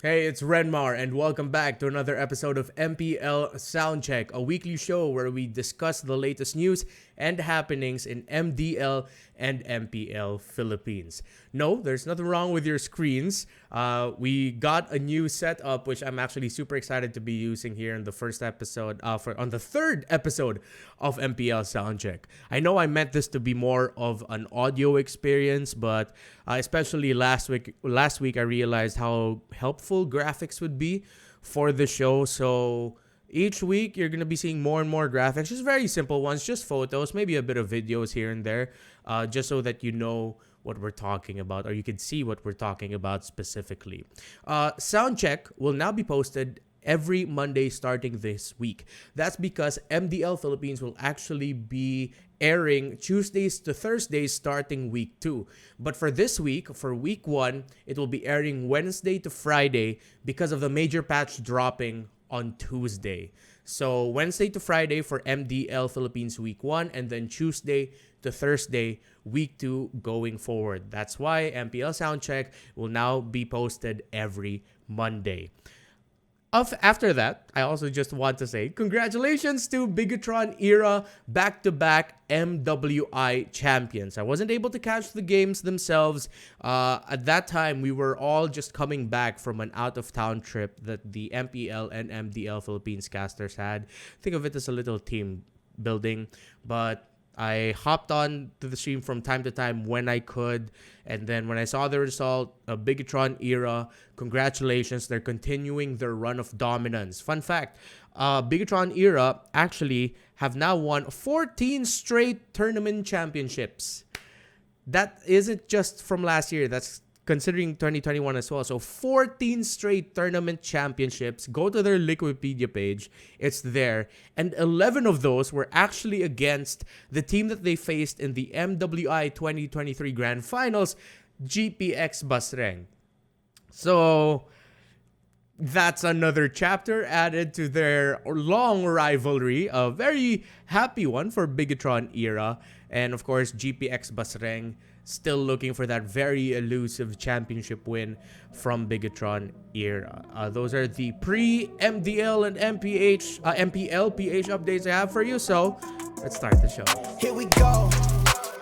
Hey, it's Renmar, and welcome back to another episode of MPL Soundcheck, a weekly show where we discuss the latest news and happenings in MDL and MPL Philippines. No, there's nothing wrong with your screens. We got a new setup, which I'm actually super excited to be using here in the first episode, on the third episode of MPL Soundcheck. I know I meant this to be more of an audio experience, but especially last week I realized how helpful graphics would be for the show. So each week you're gonna be seeing more and more graphics, just very simple ones, just photos, maybe a bit of videos here and there, just so that you know what we're talking about, or you can see what we're talking about specifically. Soundcheck will now be posted every Monday starting this week. That's because MDL Philippines will actually be airing Tuesdays to Thursdays starting week 2. But for this week, for week 1, it will be airing Wednesday to Friday because of the major patch dropping on Tuesday. So Wednesday to Friday for MDL Philippines week 1, and then Tuesday to Thursday week 2 going forward. That's why MPL Soundcheck will now be posted every Monday. After that, I also just want to say congratulations to Bigatron Era back-to-back MWI champions. I wasn't able to catch the games themselves. At that time, we were all just coming back from an out-of-town trip that the MPL and MDL Philippines casters had. Think of it as a little team building, but I hopped on to the stream from time to time when I could. And then when I saw the result, Bigatron Era, congratulations. They're continuing their run of dominance. Fun fact, Bigatron Era actually have now won 14 straight tournament championships. That isn't just from last year. That's considering 2021 as well. So 14 straight tournament championships. Go to their Wikipedia page. It's there. And 11 of those were actually against the team that they faced in the MWI 2023 Grand Finals, GPX Basreng. So that's another chapter added to their long rivalry. A very happy one for Bigatron Era. And of course, GPX Basreng still looking for that very elusive championship win from Bigatron Era. Those are the pre-MDL and MPL PH updates I have for you. So let's start the show. Here we go,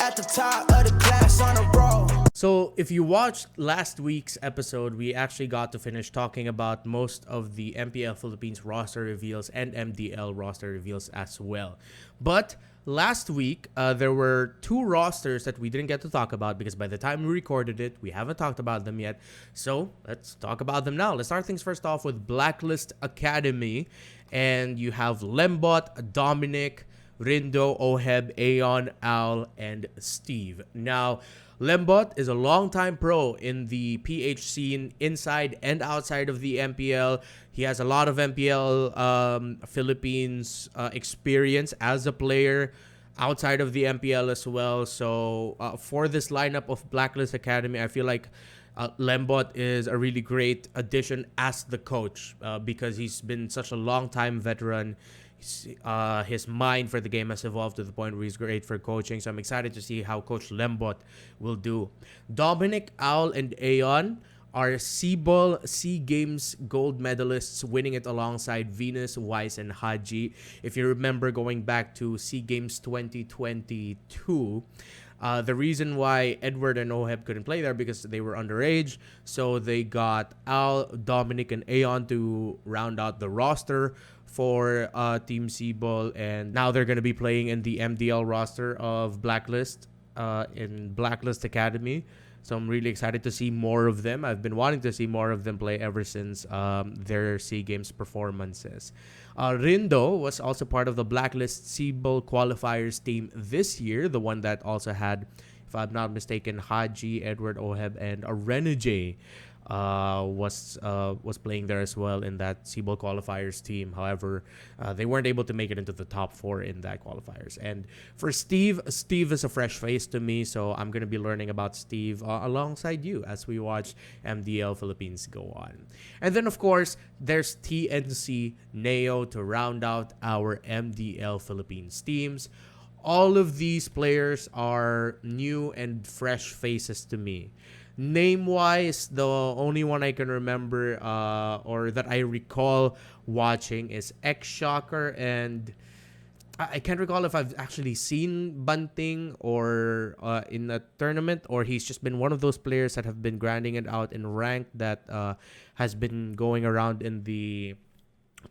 at the top of the class on a roll. So if you watched last week's episode, we actually got to finish talking about most of the MPL Philippines roster reveals and MDL roster reveals as well. But last week, there were 2 rosters that we didn't get to talk about because by the time we recorded it, we haven't talked about them yet. So let's talk about them now. Let's start things first off with Blacklist Academy. And you have Lembot, Dominic, Rindo, Oheb, Aeon, Al, and Steve. Now, Lembot is a longtime pro in the PH scene inside and outside of the MPL. He has a lot of MPL Philippines experience as a player outside of the MPL as well. So for this lineup of Blacklist Academy, I feel like Lembot is a really great addition as the coach because he's been such a long-time veteran. His mind for the game has evolved to the point where he's great for coaching. So I'm excited to see how Coach Lembot will do. Dominic, Owl, and Aeon are Seaball SEA Games gold medalists, winning it alongside Venus, Wise, and Haji. If you remember going back to SEA Games 2022, the reason why Edward and Oheb couldn't play there because they were underage. So they got Al, Dominic, and Aeon to round out the roster for Team Seaball. And now they're going to be playing in the MDL roster of Blacklist in Blacklist Academy. So I'm really excited to see more of them. I've been wanting to see more of them play ever since their SEA Games performances. Rindo was also part of the Blacklist Seaball qualifiers team this year, the one that also had, if I'm not mistaken, Haji, Edward, Oheb, and Renege was playing there as well in that Seaball qualifiers team. However, they weren't able to make it into the top 4 in that qualifiers. And for Steve is a fresh face to me, so I'm going to be learning about Steve alongside you as we watch MDL Philippines go on. And then, of course, there's TNC Nail to round out our MDL Philippines teams. All of these players are new and fresh faces to me. Name-wise, the only one I can remember or that I recall watching is X-Shocker, and I can't recall if I've actually seen Bunting or in a tournament, or he's just been one of those players that have been grinding it out in rank that has been going around in the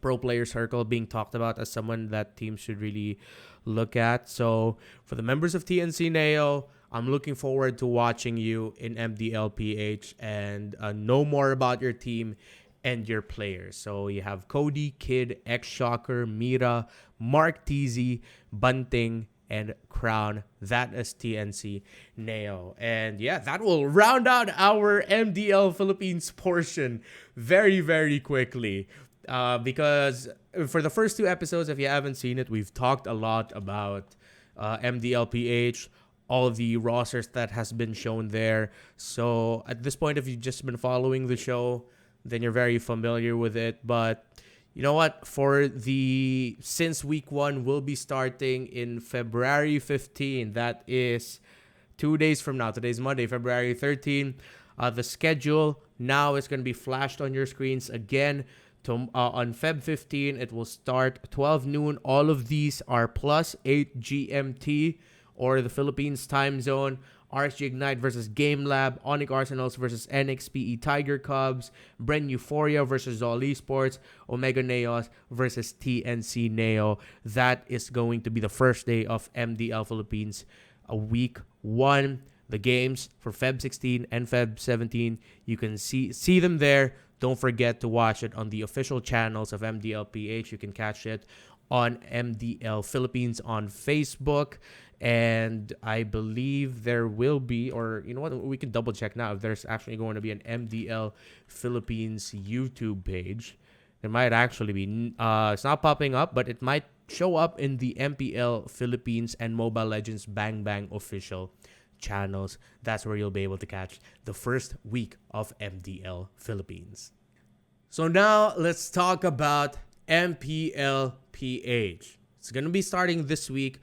pro player circle, being talked about as someone that teams should really look at. So for the members of TNC Nail, I'm looking forward to watching you in MDL PH and know more about your team and your players. So you have Cody, Kid, X-Shocker, Mira, Mark TZ, Bunting, and Crown. That is TNC Nail. And yeah, that will round out our MDL Philippines portion very, very quickly. Because for the first two episodes, if you haven't seen it, we've talked a lot about MDLPH, all the rosters that has been shown there. So at this point, if you've just been following the show, then you're very familiar with it. But you know what? Since week 1 will be starting in February 15, that is 2 days from now. Today's Monday, February 13. The schedule now is going to be flashed on your screens again. On Feb 15, it will start 12 noon. All of these are plus 8 GMT or the Philippines time zone. RSG Ignite versus Game Lab, Onyx Arsenals versus NXPE Tiger Cubs, Bren Euphoria versus All Esports, Omega Neos versus TNC Nail. That is going to be the first day of MDL Philippines, week 1. The games for Feb 16 and Feb 17, you can see them there. Don't forget to watch it on the official channels of MDLPH. You can catch it on MDL Philippines on Facebook. And I believe there will be, or you know what, we can double check now if there's actually going to be an MDL Philippines YouTube page. There might actually be. It's not popping up, but it might show up in the MPL Philippines and Mobile Legends Bang Bang official channels. That's where you'll be able to catch the first week of MDL Philippines. So now let's talk about MPL PH. It's going to be starting this week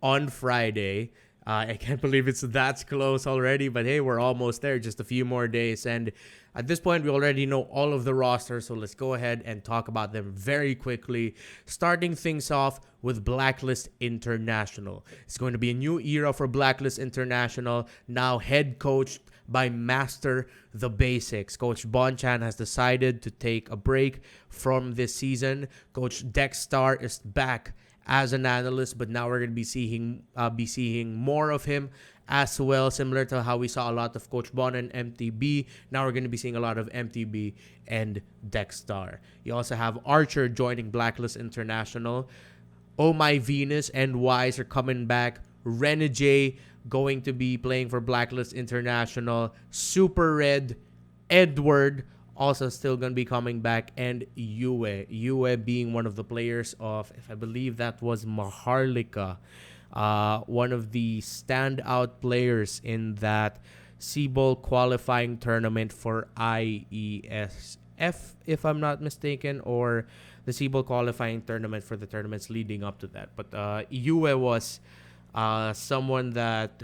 on Friday. I can't believe it's that close already, but hey, we're almost there, just a few more days. And at this point, we already know all of the rosters, so let's go ahead and talk about them very quickly. Starting things off with Blacklist International. It's going to be a new era for Blacklist International, now head coached by Master the Basics. Coach Bonchan has decided to take a break from this season. Coach Dexstar is back as an analyst, but now we're going to be seeing more of him as well, similar to how we saw a lot of Coach Bon and MTB. Now we're going to be seeing a lot of MTB and Dexstar. You also have Archer joining Blacklist International. Oh My Venus and Wise are coming back. Renegade going to be playing for Blacklist International. Super Red, Edward also still going to be coming back, and Yue being one of the players of, if I believe that was Maharlika, one of the standout players in that C-Ball qualifying tournament for IESF, if I'm not mistaken, or the C-Ball qualifying tournament for the tournaments leading up to that. But Yue was someone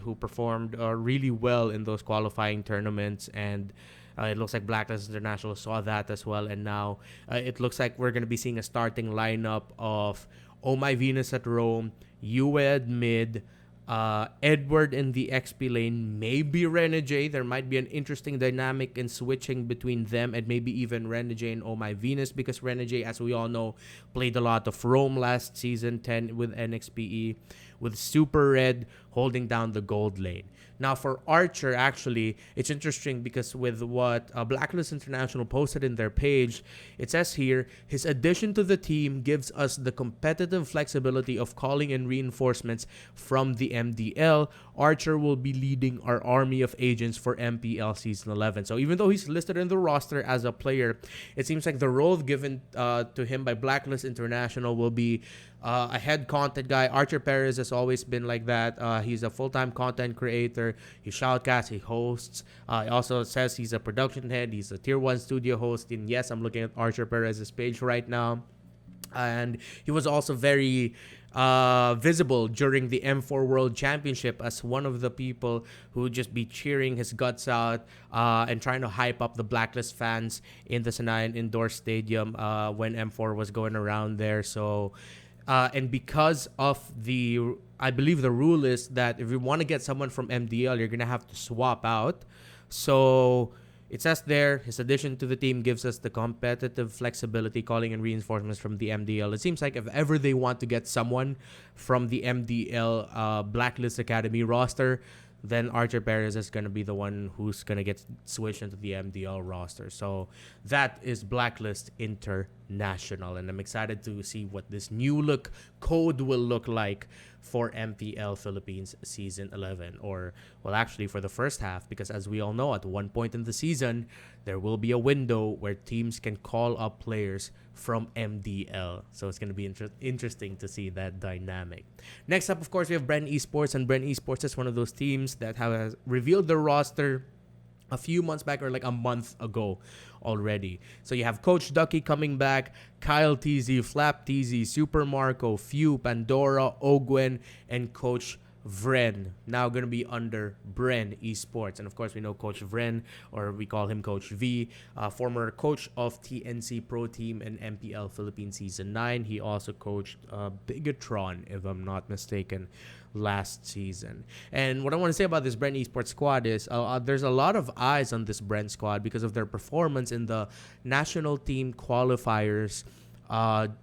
who performed really well in those qualifying tournaments, and it looks like Blacklist International saw that as well, and now it looks like we're going to be seeing a starting lineup of Oh My Venus at Rome, Yue at mid, Edward in the XP lane, maybe Renegade. There might be an interesting dynamic in switching between them, and maybe even Renegade and Oh My Venus, because Renegade, as we all know, played a lot of Rome last season 10 with NXPE, with Super Red holding down the gold lane. Now for Archer, actually, it's interesting because with what Blacklist International posted in their page, it says here, his addition to the team gives us the competitive flexibility of calling in reinforcements from the MDL. Archer will be leading our army of agents for MPL Season 11. So even though he's listed in the roster as a player, it seems like the role given to him by Blacklist International will be a head content guy. Archer Perez has always been like that. He's a full-time content creator. He shoutcasts, he hosts. He also says he's a production head. He's a tier 1 studio host. And yes, I'm looking at Archer Perez's page right now. And he was also very visible during the M4 World Championship as one of the people who would just be cheering his guts out and trying to hype up the Blacklist fans in the Sanayan Indoor Stadium when M4 was going around there. So, and because of I believe the rule is that if you want to get someone from MDL, you're going to have to swap out. So it says there, his addition to the team gives us the competitive flexibility, calling in reinforcements from the MDL. It seems like if ever they want to get someone from the MDL Blacklist Academy roster, then Archer Perez is going to be the one who's going to get switched into the MDL roster. So that is Blacklist International. And I'm excited to see what this new look code will look like for MPL Philippines Season 11. Or, well, actually for the first half, because as we all know, at one point in the season, there will be a window where teams can call up players from MDL. So it's going to be interesting to see that dynamic. Next up, of course, we have Bren Esports. And Bren Esports is one of those teams that have revealed their roster a few months back, or like a month ago already. So you have Coach Ducky coming back, Kyle TZ, Flap TZ, Super Marco, Few, Pandora, Ogwen, and Coach Vren, now going to be under Bren Esports. And of course, we know Coach Vren, or we call him Coach V, former coach of TNC Pro Team and MPL Philippines Season 9. He also coached Bigatron, if I'm not mistaken, last season. And what I want to say about this Bren Esports squad is there's a lot of eyes on this Bren squad because of their performance in the national team qualifiers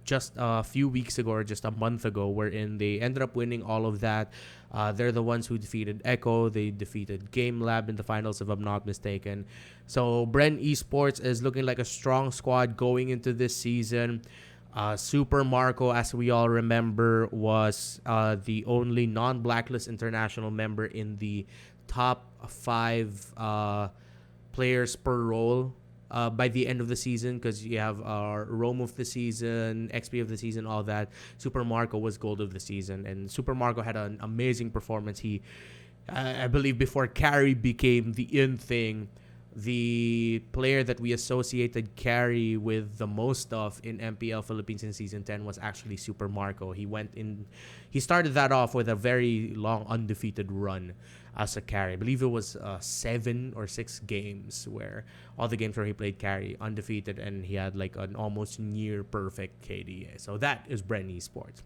just a few weeks ago, or just a month ago, wherein they ended up winning all of that. They're the ones who defeated Echo. They defeated Game Lab in the finals, if I'm not mistaken. So Bren Esports is looking like a strong squad going into this season. Super Marco, as we all remember, was the only non-Blacklist International member in the top 5 players per role by the end of the season, because you have Rome of the season, XP of the season, all that. Super Marco was gold of the season, and Super Marco had an amazing performance. He, I believe, before carry became the in thing, the player that we associated carry with the most of in MPL Philippines in Season 10 was actually Super Marco. He started that off with a very long undefeated run as a carry. I believe it was 7 or 6 games, where all the games where he played carry, undefeated, and he had like an almost near perfect KDA. So that is Bren Esports.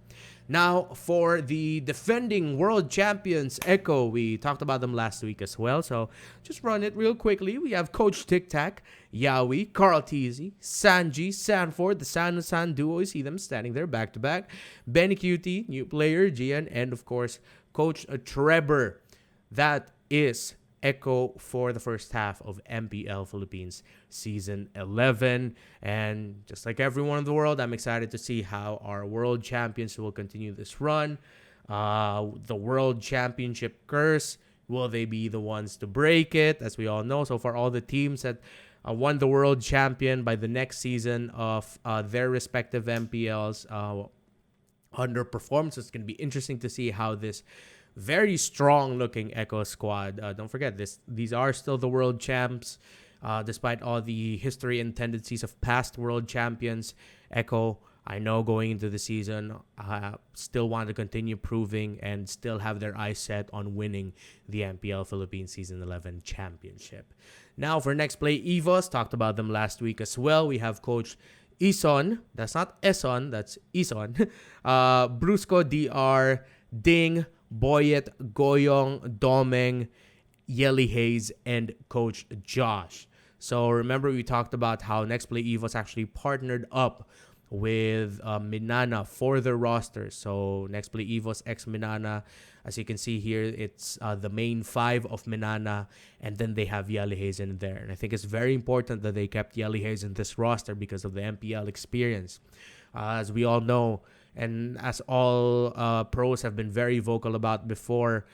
Now, for the defending world champions, Echo, we talked about them last week as well. So just run it real quickly. We have Coach Tic Tac, Yawi, Carl Teasy, Sanji, Sanford, the San San duo. You see them standing there back to back. Benny Cutie, new player, Gian, and of course, Coach Trevor. That is Echo for the first half of MPL Philippines Season 11. And just like everyone in the world, I'm excited to see how our world champions will continue this run. The world championship curse, will they be the ones to break it? As we all know, so far all the teams that won the world champion by the next season of their respective MPLs underperformed. So it's going to be interesting to see how this very strong looking Echo squad. Don't forget these are still the world champs, despite all the history and tendencies of past world champions. Echo, I know going into the season, still want to continue proving and still have their eyes set on winning the MPL Philippines Season 11 championship. Now for Next Play Evos, talked about them last week as well. We have Coach Ison, that's not Eson, that's Ison, Brusco DR, Ding, Boyet, Goyong, Domeng, Yelly Hayes, and Coach Josh. So remember, we talked about how Next Play Evos actually partnered up with Minana for their roster. So Next Play Evos x Minana, as you can see here, it's the main 5 of Minana, and then they have Yelly Hayes in there. And I think it's very important that they kept Yelly Hayes in this roster because of the MPL experience. As we all know, and as all pros have been very vocal about before,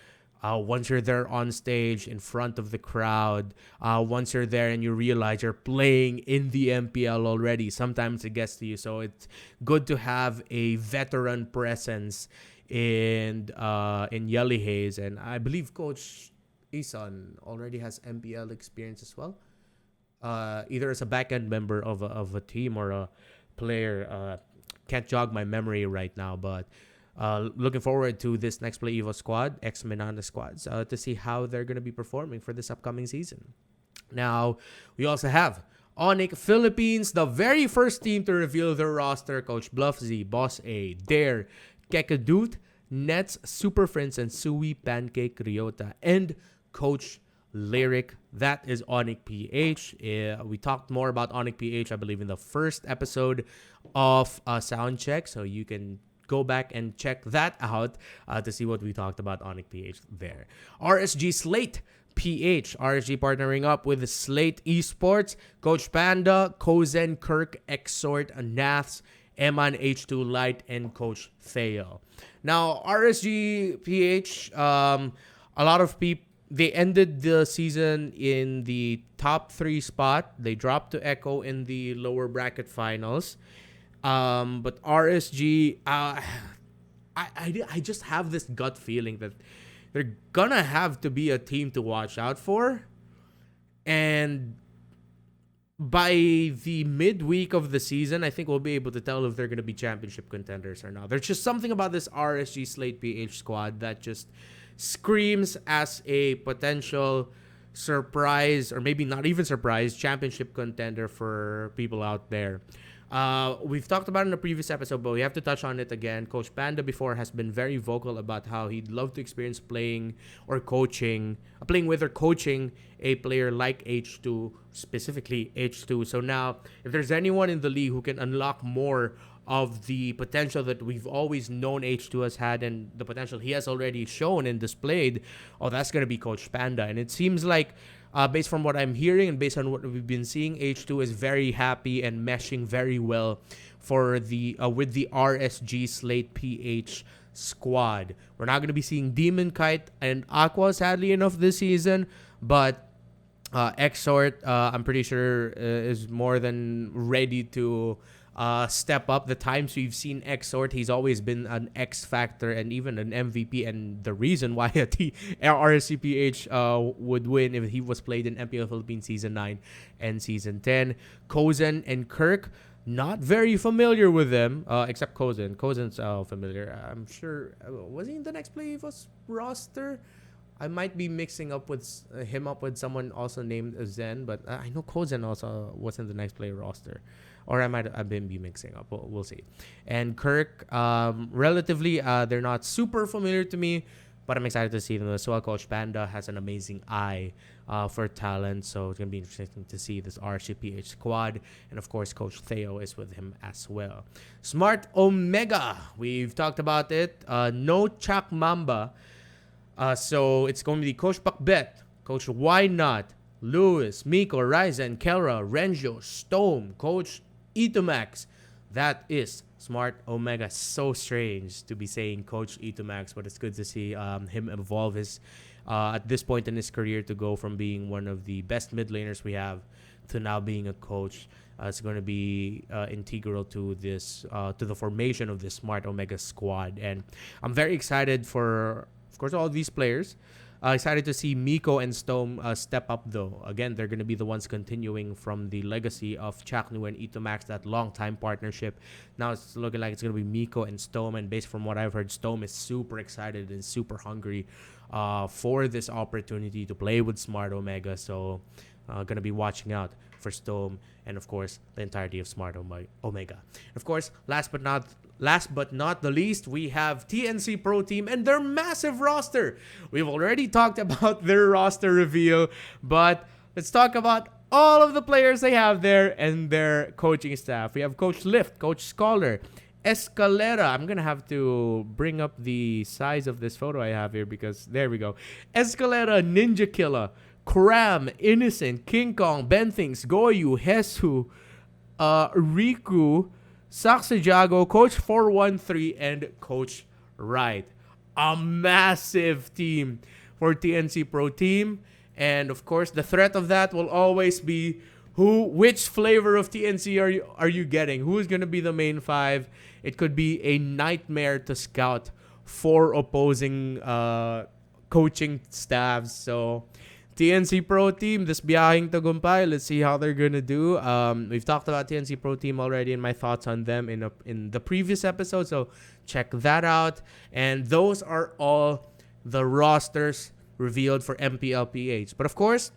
once you're there on stage in front of the crowd, once you're there and you realize you're playing in the MPL already, sometimes it gets to you. So it's good to have a veteran presence in Yelly Hayes. And I believe Coach Isan already has MPL experience as well, either as a back-end member of a team or a player. Can't jog my memory right now, but looking forward to this next Play Evo squad, ex-Minana squads, to see how they're going to be performing for this upcoming season. Now, we also have Onyx Philippines, the very first team to reveal their roster. Coach Bluff Z, Boss A, Dare, Kekadut, Nets, Super Friends, and Sui Pancake Ryota, and Coach Lyric. That is Onyx PH. We talked more about Onyx PH, I believe, in the first episode of Soundcheck, so you can go back and check that out to see what we talked about Onyx PH there. RSG Slate PH. RSG partnering up with Slate Esports, Coach Panda, Kozen, Kirk, Exhort, Naths, Eman, H2 Light, and Coach Theo. Now, RSG PH, a lot of people, they ended the season in the top 3 spot. They dropped to Echo in the lower bracket finals. But RSG, I just have this gut feeling that they're gonna have to be a team to watch out for. And by the midweek of the season, I think we'll be able to tell if they're gonna be championship contenders or not. There's just something about this RSG Slate PH squad that just screams as a potential surprise, or maybe not even surprise, championship contender for people out there. We've talked about it in a previous episode, but we have to touch on it again. Coach Panda before has been very vocal about how he'd love to experience playing with or coaching a player like H2, specifically H2. So now, if there's anyone in the league who can unlock more of the potential that we've always known H2 has had and the potential he has already shown and displayed, that's going to be Coach Panda. And it seems like, based from what I'm hearing and based on what we've been seeing, H2 is very happy and meshing very well for the with the RSG Slate PH squad. We're not going to be seeing Demon Kite and Aqua, sadly enough, this season, but Exhort, I'm pretty sure, is more than ready to step up. The times we've seen Exhort, he's always been an X factor and even an MVP, and the reason why RSCPH would win if he was played in MPL Philippines Season 9 and Season 10. Kozen and Kirk, not very familiar with them, except Kozen. Kozen's familiar. I'm sure, was he in the next Play Evo's roster? I might be mixing up with him up with someone also named Zen, but I know Kozen also was in the next Play roster. Or I might have been mixing up. We'll see. And Kirk, relatively, they're not super familiar to me, but I'm excited to see them as well. Coach Panda has an amazing eye for talent, so it's going to be interesting to see this RCPH squad. And, of course, Coach Theo is with him as well. Smart Omega, we've talked about it. No Chak Mamba. So it's going to be Coach Pakbet, Coach Why Not, Lewis, Miko, Ryzen, Kelra, Renjo, Stone, Coach Itomax. That is Smart Omega. So strange to be saying Coach Itomax, but it's good to see him evolve his at this point in his career to go from being one of the best mid laners we have to now being a coach. It's going to be integral to this to the formation of this Smart Omega squad, and I'm very excited for, of course, all these players. Excited to see Miko and Stone step up, though. Again, they're going to be the ones continuing from the legacy of Chaknu and Itomax, that long-time partnership. Now it's looking like it's going to be Miko and Stone, and based from what I've heard, Stone is super excited and super hungry for this opportunity to play with Smart Omega. So, going to be watching out for Stone and, of course, the entirety of Smart Omega. Of course, last but not the least, we have TNC Pro Team and their massive roster. We've already talked about their roster reveal, but let's talk about all of the players they have there and their coaching staff. We have Coach Lift, Coach Scholar, Escalera. I'm going to have to bring up the size of this photo I have here because there we go. Escalera, Ninja Killer, Kram, Innocent, King Kong, Benthings, Goyu, Hesu, Riku, Saxajago, Coach 413, and Coach Wright. A massive team for TNC Pro Team. And of course, the threat of that will always be which flavor of TNC are you getting? Who is going to be the main 5? It could be a nightmare to scout for opposing coaching staffs. So TNC Pro Team, this biyahing tagumpay. Let's see how they're gonna do. We've talked about TNC Pro Team already and my thoughts on them in the previous episode, so check that out. And those are all the rosters revealed for MPL PH. But of course,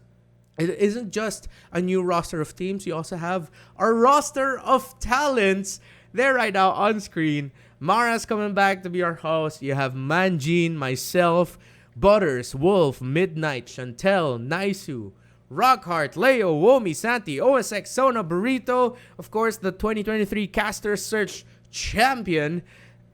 it isn't just a new roster of teams. You also have a roster of talents. They're right now on screen. Mara's coming back to be our host. You have Manjin, myself, Butters, Wolf, Midnight, Chantel, Naisu, Rockheart, Leo, Womi, Santi, OSX, Sona, Burrito, of course, the 2023 Caster Search champion,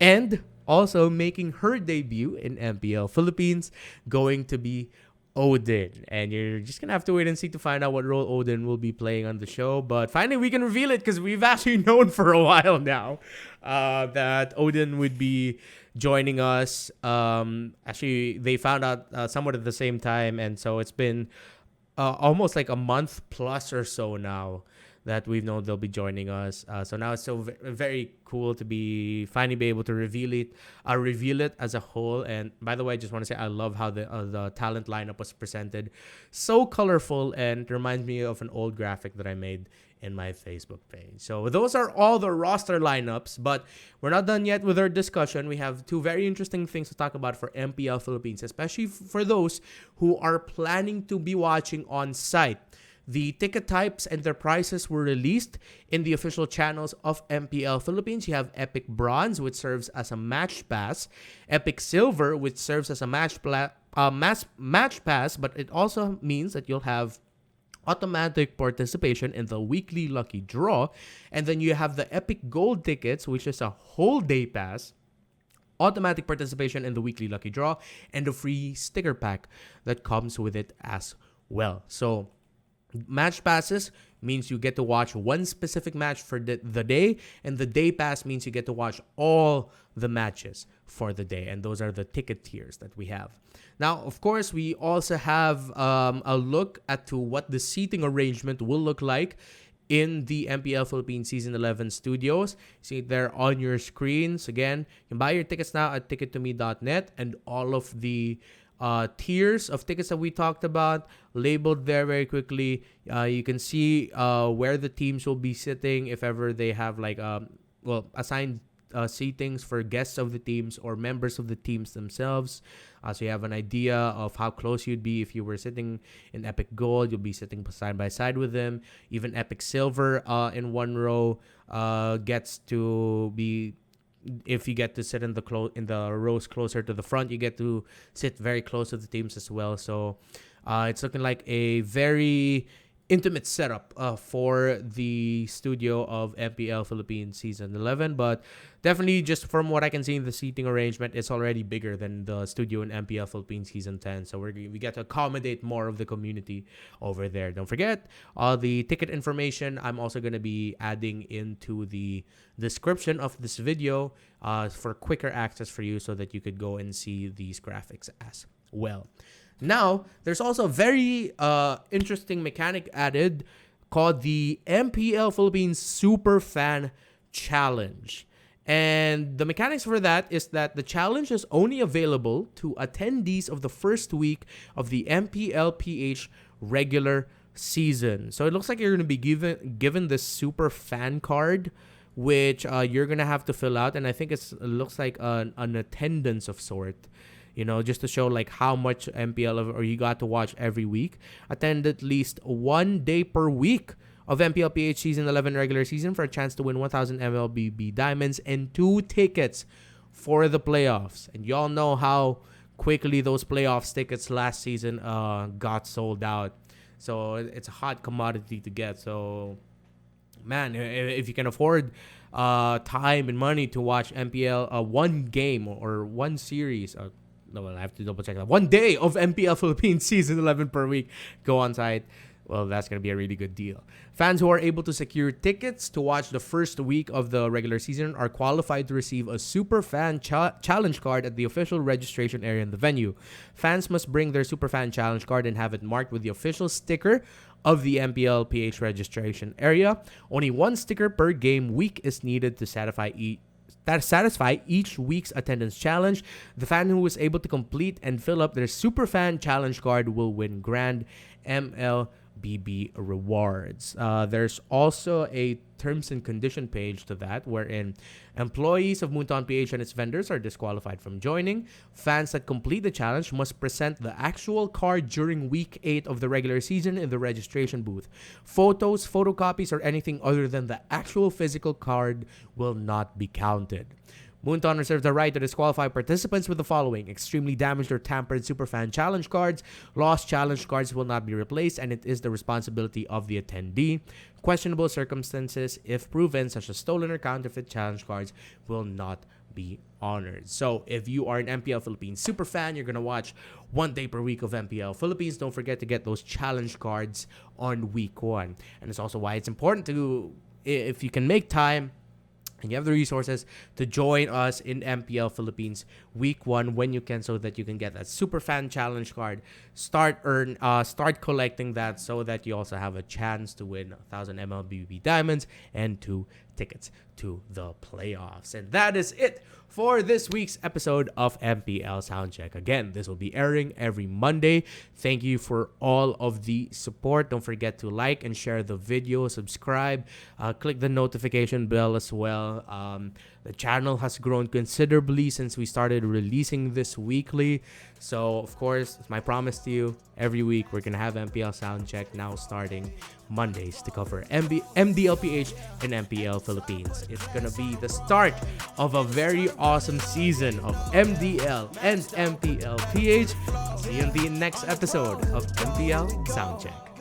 and also making her debut in MPL Philippines, going to be Odin. And you're just going to have to wait and see to find out what role Odin will be playing on the show. But finally, we can reveal it because we've actually known for a while now that Odin would be joining us. Actually, they found out somewhat at the same time. And so it's been almost like a month plus or so now that we've known they'll be joining us. So now it's so very cool to be finally be able to reveal it as a whole. And by the way, I just want to say I love how the talent lineup was presented. So colorful, and it reminds me of an old graphic that I made in my Facebook page. So those are all the roster lineups, but we're not done yet with our discussion. We have two very interesting things to talk about for MPL Philippines, especially for those who are planning to be watching on site. The ticket types and their prices were released in the official channels of MPL Philippines. You have Epic Bronze, which serves as a match pass, Epic Silver, which serves as a match pass, but it also means that you'll have automatic participation in the weekly lucky draw. And then you have the Epic Gold tickets, which is a whole day pass, automatic participation in the weekly lucky draw, and a free sticker pack that comes with it as well. So match passes means you get to watch one specific match for the day, and the day pass means you get to watch all the matches for the day. And those are the ticket tiers that we have. Now, of course, we also have a look at to what the seating arrangement will look like in the MPL Philippines Season 11 studios. See it there on your screens. Again, you can buy your tickets now at tickettome.net, and all of the tiers of tickets that we talked about labeled there very quickly. You can see where the teams will be sitting if ever they have like assigned seatings for guests of the teams or members of the teams themselves. So you have an idea of how close you'd be if you were sitting in Epic Gold. You'll be sitting side by side with them. Even Epic Silver in one row gets to be. If you get to sit in the rows closer to the front, you get to sit very close to the teams as well. So it's looking like a very intimate setup for the studio of MPL Philippines Season 11. But definitely, just from what I can see in the seating arrangement, it's already bigger than the studio in MPL Philippines Season 10. So we get to accommodate more of the community over there. Don't forget, the ticket information I'm also going to be adding into the description of this video for quicker access for you, so that you could go and see these graphics as well. Now, there's also a very interesting mechanic added called the MPL Philippines Super Fan Challenge. And the mechanics for that is that the challenge is only available to attendees of the first week of the MPL PH regular season. So it looks like you're going to be given this Super Fan card, which you're going to have to fill out. And I think it looks like an attendance of sort. You know, just to show like how much MPL or you got to watch every week. Attend at least 1 day per week of MPL PH Season 11 regular season for a chance to win 1,000 MLBB Diamonds and 2 tickets for the playoffs. And y'all know how quickly those playoffs tickets last season got sold out. So it's a hot commodity to get. So, man, if you can afford time and money to watch MPL one game or one series, no, I have to double check that. 1 day of MPL Philippines Season 11 per week. Go on site. Well, that's going to be a really good deal. Fans who are able to secure tickets to watch the first week of the regular season are qualified to receive a Super Fan Challenge card at the official registration area in the venue. Fans must bring their Super Fan Challenge card and have it marked with the official sticker of the MPL PH registration area. Only 1 sticker per game week is needed to satisfy that satisfy each week's attendance challenge. The fan who is able to complete and fill up their Superfan Challenge card will win grand MLBB rewards. There's also a terms and condition page to that, wherein employees of Moonton PH and its vendors are disqualified from joining. Fans that complete the challenge must present the actual card during week 8 of the regular season in the registration booth. Photos, photocopies, or anything other than the actual physical card will not be counted. Moonton reserves the right to disqualify participants with the following: extremely damaged or tampered Superfan Challenge cards, lost challenge cards will not be replaced, and it is the responsibility of the attendee. Questionable circumstances, if proven, such as stolen or counterfeit challenge cards, will not be honored. So if you are an MPL Philippines super fan, you're gonna watch 1 day per week of MPL Philippines. Don't forget to get those challenge cards on week 1. And it's also why it's important to, if you can make time and you have the resources, to join us in MPL Philippines week 1 when you can, so that you can get that super fan challenge card. Start collecting that, so that you also have a chance to win 1,000 MLBB diamonds and 2 tickets to the playoffs. And that is it for this week's episode of MPL Soundcheck. Again, this will be airing every Monday. Thank you for all of the support. Don't forget to like and share the video, subscribe, click the notification bell as well. The channel has grown considerably since we started releasing this weekly. So, of course, it's my promise to you, every week we're going to have MPL Soundcheck now starting Mondays to cover MDLPH and MPL Philippines. It's going to be the start of a very awesome season of MDL and MPL PH. See you in the next episode of MPL Soundcheck.